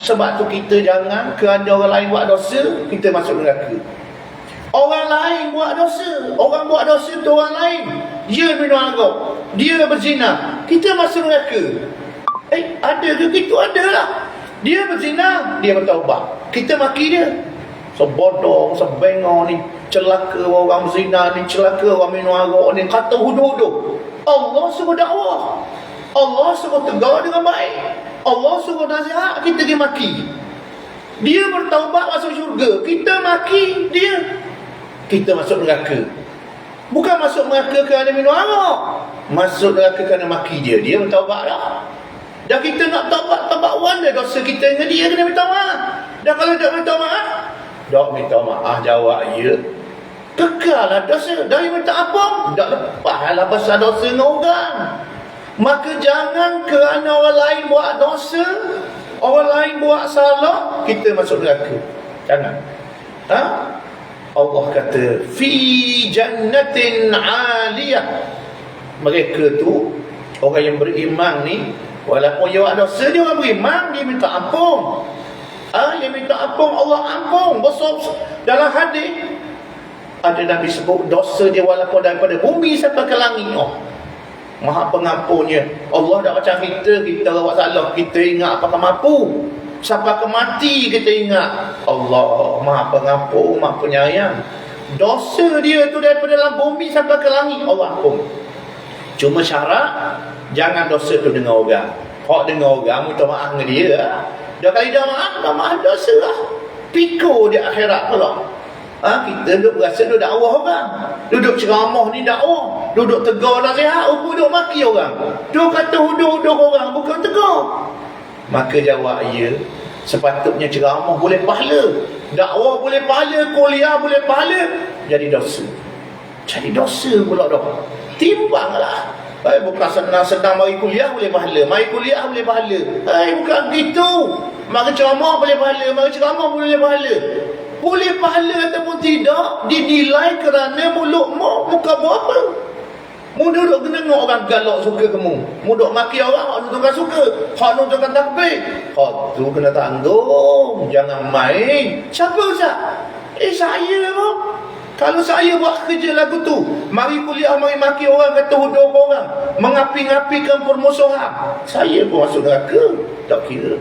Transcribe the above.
Sebab tu kita jangan kerana orang lain buat dosa, kita masuk neraka. Orang lain buat dosa, orang buat dosa tu orang lain. Dia minum arak, dia berzina, kita masuk neraka. Ada ke gitu? Ada lah. Dia berzina, dia bertaubat, kita maki dia. Sebodong, sebengong ni, celaka orang berzina ni, celaka orang minum arak ni, kata huduh-huduh. Allah suruh dakwah, Allah suruh tegur dengan baik, Allah suruh nasihat, kita pergi maki. Dia bertaubat masuk syurga, kita maki dia, kita masuk neraka. Bukan masuk neraka kerana minum arak, masuk neraka kerana maki dia. Dia bertaubat dah. Dan kita nak taubat wan dah dosa kita dengan dia, kena minta maaf. Dan kalau tak minta maaf, tak minta maaf, jawab ya, kekal lah dosa. Dari minta apa, tak lepas lah pasal dosa dengan orang. Maka jangan kerana orang lain buat dosa, orang lain buat salah, kita masuk neraka. Jangan. Allah kata fi jannatin aliyah. Mereka tu orang yang beriman ni, walaupun dia buat dosa, dia orang beriman, dia minta ampun. Dia minta ampun, Allah ampun. Besar dalam hadis ada Nabi sebut dosa dia walaupun daripada bumi sampai ke langit, Maha pengampunnya. Allah dah macam kita buat salah, kita ingat apakah mampu, sampai ke mati kita ingat. Allah Maha pengampun, Maha penyayang. Dosa dia tu daripada dalam bumi sampai ke langit, Allah ampun. Cuma syarat, jangan dosa tu dengan orang. Hak dengan orang, minta maaf dengan dia. Dah kali dah maaf dosa lah. Pikul di akhirat pula. Kita duduk berasa duduk dakwah orang, duduk ceramah ni dakwah, duduk tegur nasihat, duduk maki orang, duduk kata huduh-huduh orang, bukan tegur. Maka jawab ya, sepatutnya ceramah boleh pahala, dakwah boleh pahala, kuliah boleh pahala, jadi dosa. Jadi dosa pula dah. Timbanglah. Bukan senang-senang mari kuliah boleh pahala, mari kuliah boleh pahala. Bukan gitu. Mari ceramah boleh pahala, mari ceramah boleh pahala. Boleh pahala ataupun tidak, dinilai kerana mulutmu, muka buat apa. Mu duduk kena tengok orang galak suka kamu, mu duduk maki orang, hak nunjukkan suka, hak nunjukkan takbir, hak tu kena tanggung. Jangan main. Siapa Ustaz? Saya pun. Kalau saya buat kerja lagu tu, mari kuliah, mari maki orang, kata huduh orang, mengapi-ngapikan permusuhan, saya pun masuk neraka. Tak kira.